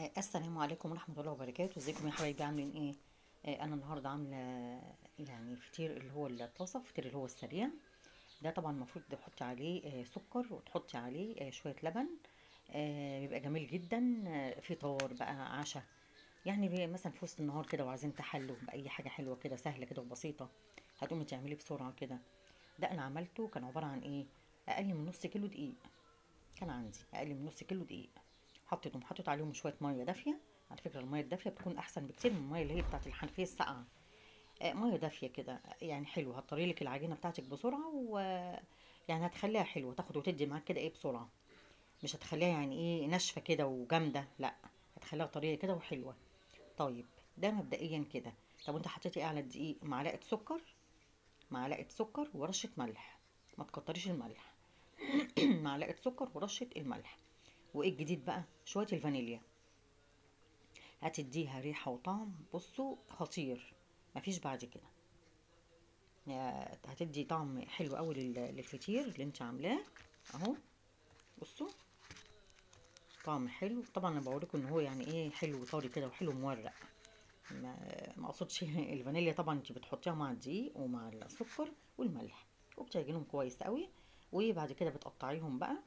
السلام عليكم ورحمة الله وبركاته. ازيكم يا حبايبي؟ عاملين ايه؟ انا النهارده عامله يعني فطير اللي هو الطاسه، فطير اللي هو السريع. ده طبعا المفروض تحطي عليه سكر، وتحطي عليه شويه لبن. بيبقى جميل جدا. فطار بقى، عشاء، يعني مثلا في وسط النهار كده وعايزين تحلوا باي حاجه حلوه كده سهله كده وبسيطه، هتقومي تعمليه بسرعه كده. ده انا عملته كان عباره عن ايه؟ اقل من نص كيلو دقيق. كان عندي اقل من نص كيلو دقيق. حطيت عليهم شويه ميه دافيه. على فكره الميه الدافيه بتكون احسن بكتير من الميه اللي هي بتاعه الحنفيه الساقعه. ميه دافيه كده يعني حلوه، هتطري لك العجينه بتاعتك بسرعه، و يعني هتخليها حلوه، تاخد وتدي معاك كده ايه بسرعه. مش هتخليها يعني ايه ناشفه كده وجامده، لا، هتخليها طريه كده وحلوه. طيب، ده مبدئيا كده. طب انت حطيتي ايه على الدقيق؟ معلقه سكر. معلقه سكر ورشه ملح. ما تكتريش الملح. معلقه سكر ورشه الملح. وايه الجديد بقى؟ شويه الفانيليا. هتديها ريحة وطعم، بصوا خطير. مفيش بعد كده. هتدي طعم حلو قوي للفطير اللي انت عاملاه. اهو، بصوا، طعم حلو. طبعا انا بوريكم ان هو يعني ايه حلو طري كده وحلو مورق. ما اقصدش الفانيليا طبعا انت بتحطيها مع الدقيق ومع السكر والملح، وبتعجنهم كويس قوي. وبعد كده بتقطعيهم بقى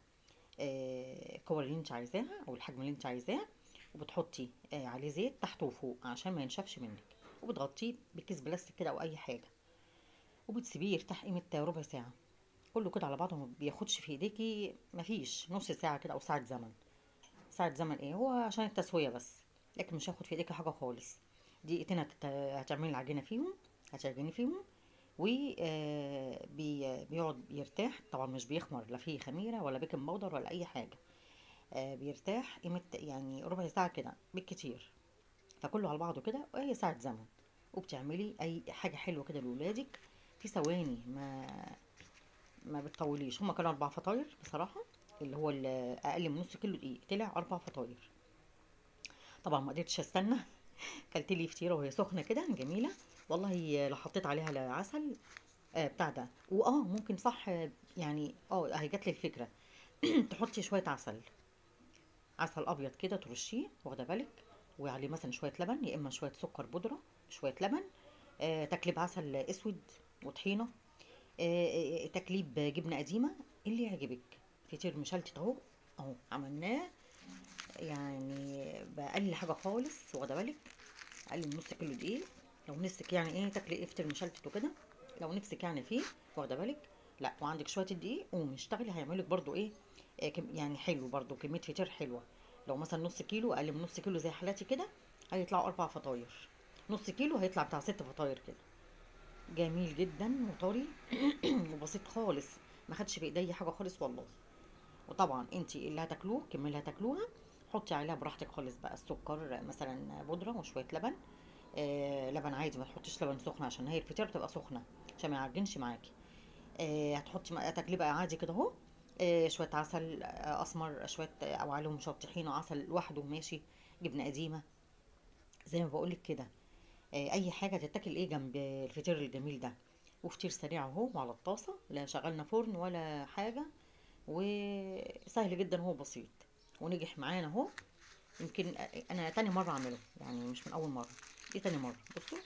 الكور اللي انت عايزاها او الحجم اللي انت عايزاه. وبتحطي عليه زيت تحت وفوق عشان ما ينشفش منك. وبتغطيه بكيس بلاستيك كده او اي حاجه. وبتسيبيه يرتاح قيمه ربع ساعه. كله كده على بعضه ما بياخدش في ايديكي، مفيش نص ساعه كده او ساعه زمن. ساعه زمن ايه؟ هو عشان التسويه بس، لكن مش هياخد في ايديكي حاجه خالص. دقيقتين هتعملي العجينه فيهم. هتعجني فيهم. و بيقعد يرتاح طبعا، مش بيخمر، لا فيه خميره ولا بيكنج باودر ولا اي حاجه. بيرتاح قيمة يعني ربع ساعة كده بالكتير. فكله على بعضه كده وهي ساعة زمن. وبتعملي أي حاجة حلوة كده لولادك في ثواني. ما بتطوليش. هما كانوا 4 فطاير بصراحة. اللي هو أقل من نص كيلو دقيق طلع 4 فطاير. طبعا ما قدرتش استنى. كلت لي فطيرة وهي سخنة كده جميلة. والله لو حطيت عليها عسل بتاع ده، ممكن صح. يعني هي جات لي الفكرة. تحطي شوية عسل. عسل ابيض كده ترشيه، واخده بالك. وعليه مثلا شويه لبن، يا اما شويه سكر بودره، شويه لبن. تكليب عسل اسود وطحينه. تكليب جبنه قديمه. اللي يعجبك. فطير مشلتت اهو. اهو عملناه. يعني بأقل حاجه خالص، واخده بالك. اقل من نص كيلو دقيق. لو نفسك يعني ايه تاكلي ايه فطير مشلتت وكده. لو نفسك يعني فيه، واخده بالك. لا، وعندك شويه الدقيق قومي اشتغلي، هيعملك برضو ايه. يعني حلو برضو، كميه فطير حلوه. لو مثلا نص كيلو، اقل من نص كيلو زي حالاتي كده، هيطلعوا 4 فطاير. نص كيلو هيطلع بتاع 6 فطاير كده. جميل جدا وطري. وبسيط خالص. ما خدش في ايدي حاجه خالص والله. وطبعا انتي اللي هتاكلوه كمية اللي هتاكلوها. حطي عليها براحتك خالص بقى السكر مثلا بودره وشويه لبن. لبن عادي، ما تحطيش لبن سخن عشان هي الفطيره بتبقى سخنه. عشان ما يعجنش معاكي. هتحطي تاكليه بقى عادي كده اهو. شويه عسل اسمر شويه، او عليهم شويه طحينه، عسل لوحده ماشي. جبنه قديمه. زي ما بقولك كده. اي حاجه تتاكل ايه جنب الفطير الجميل ده. وفطير سريع اهو وعلى الطاسه، لا شغلنا فرن ولا حاجه. وسهل جدا، هو بسيط. ونجح معانا اهو. يمكن انا تاني مره اعمله، يعني مش من اول مره. دي تاني مره، بصوا.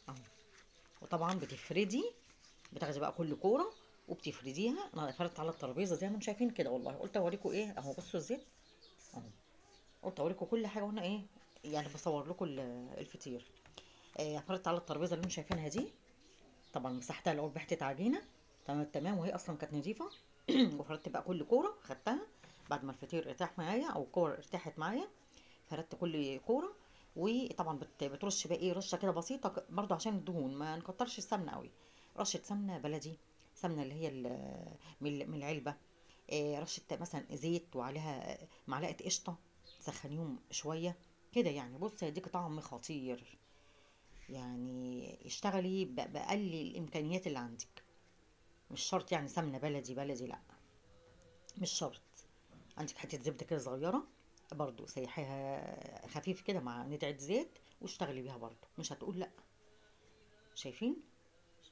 اهو. وطبعا بتاخدي بقى كل كوره. وبتفرديها. انا فردت على الترابيزه زي ما انتم شايفين كده، والله قلت اوريكم ايه اهو، بصوا الزيت. اهو. قلت اوريكم كل حاجه وانا ايه. يعني بصور لكم الفطير. فردت على الترابيزه اللي انتم شايفينها دي. طبعا مسحتها الاول بحته عجينه. تمام تمام، وهي اصلا كانت نظيفه. وفردت بقى كل كوره خدتها. بعد ما الفطير ارتاح معايا او الكور ارتاحت معايا. فردت كل كوره. وطبعا بترش بقى ايه رشه كده بسيطه برضو عشان الدهون، ما نكترش السمنه قوي. رشه سمنه بلدي. سمنه اللي هي من العلبه. رشه مثلا زيت وعليها معلقه قشطه. تسخنيهم شويه. كده يعني، بص هيديك طعم خطير. يعني اشتغلي بأقل الامكانيات اللي عندك. مش شرط يعني سمنه بلدي بلدي، لا. مش شرط. عندك حته زبده كده صغيره. برضو سيحيها خفيف كده مع ندعه زيت. واشتغلي بيها برضو، مش هتقول لا. شايفين؟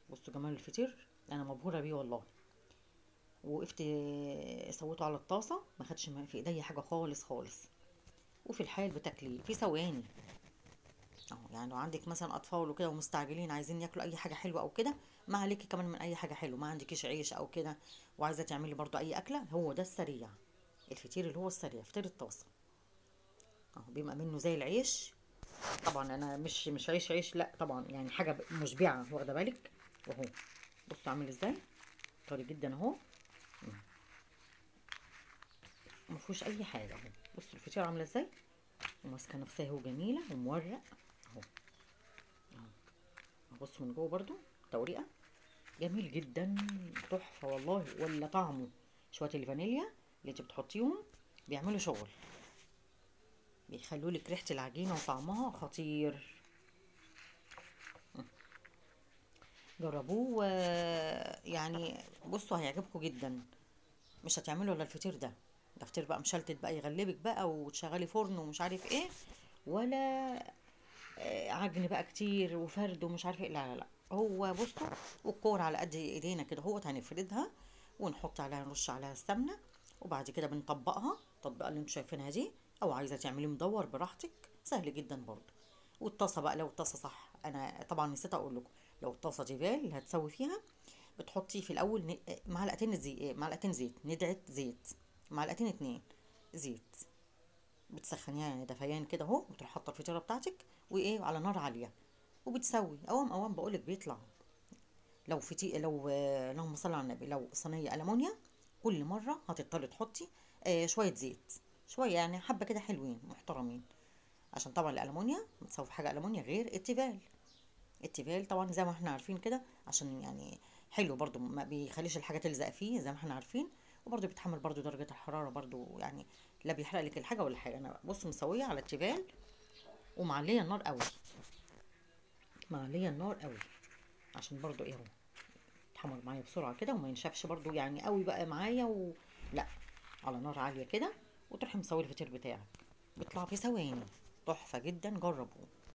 بصوا جمال الفطير، انا مبهوره بيه والله. وقفت سويته على الطاسه، ما خدش في ايدي حاجه خالص خالص. وفي الحال بتاكليه في ثواني اهو. يعني لو عندك مثلا اطفال وكده ومستعجلين عايزين ياكلوا اي حاجه حلوه او كده، ما عليكي كمان من اي حاجه حلوه، ما عندكيش عيش او كده وعايزه تعملي برضو اي اكله، هو ده السريع، الفطير اللي هو السريع، فطير الطاسه اهو، بيبقى منه زي العيش. طبعا انا مش عيش لا طبعا، يعني حاجه مشبعه، واخده بالك؟ وهو بصوا عامل ازاي، طري جدا اهو، ما فيهوش اي حاجه اهو. بصوا الفطيره عامله ازاي، وماسكه نفسها اهو، جميله ومورق اهو. بصوا من جوه برضو توريقه، جميل جدا، تحفه والله. ولا طعمه شويه الفانيليا اللي انت بتحطيهم بيعملوا شغل، بيخلوا لك ريحه العجينه وطعمها خطير. جربوه يعني بصوا هيعجبكم جدا. مش هتعملوا الا الفطير ده، ده فطير بقى مشلتت بقى يغلبك بقى وتشغلي فرن ومش عارف ايه، ولا عجن بقى كتير وفرد ومش عارفه ايه، لا لا لا. هو بصوا، والكور على قد ايدينا كده هو هنفردها ونحط عليها، نرش عليها السمنه، وبعد كده بنطبقها التطبيقه اللي انتوا شايفينها دي، او عايزه تعملي مدور براحتك، سهل جدا برضه. والطاسه بقى لو الطاسه صح، انا طبعا نسيت اقول لكم، لو الطاسه تيفال اللي هتسوي فيها، بتحطي في الاول معلقتين زيت، معلقتين زيت، ندعه زيت، معلقتين اتنين زيت، بتسخنيها يعني دفيان كده اهو، وتروحي حاطه الفطيره بتاعتك وايه على نار عاليه، وبتسوي اوام اوام بقولك بيطلع. لو لو اللهم صل على النبي، لو صينيه المونيا كل مره هتضطري تحطي شويه زيت، شويه يعني حبه كده حلوين محترمين، عشان طبعا الالمونيا بتسوي في حاجه المونيا غير التيفال. التيفال طبعا زي ما احنا عارفين كده، عشان يعني حلو برضو، ما بيخليش الحاجه تلزق فيه زي ما احنا عارفين، وبرضو بيتحمل برضو درجه الحراره برضو يعني، لا بيحرق لك الحاجه ولا حاجه. انا بص مسويه على التيفال ومعليه النار قوي، معليه النار قوي، عشان برضو ايه، هو يتحمر معايا بسرعه كده وما ينشفش برضو يعني قوي بقى معايا لا، على نار عاليه كده، وتروحي مسوي الفطير بتاعك، بيطلع في ثواني، تحفه جدا، جربوه.